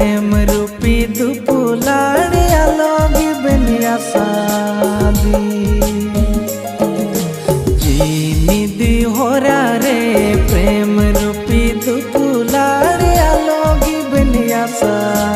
प्रेम रूपी दुपुलाड़िया लोगी बनिया शादी जीनी दी होरा रे प्रेम रूपी दुपुलाड़िया लोगी बनिया शादी।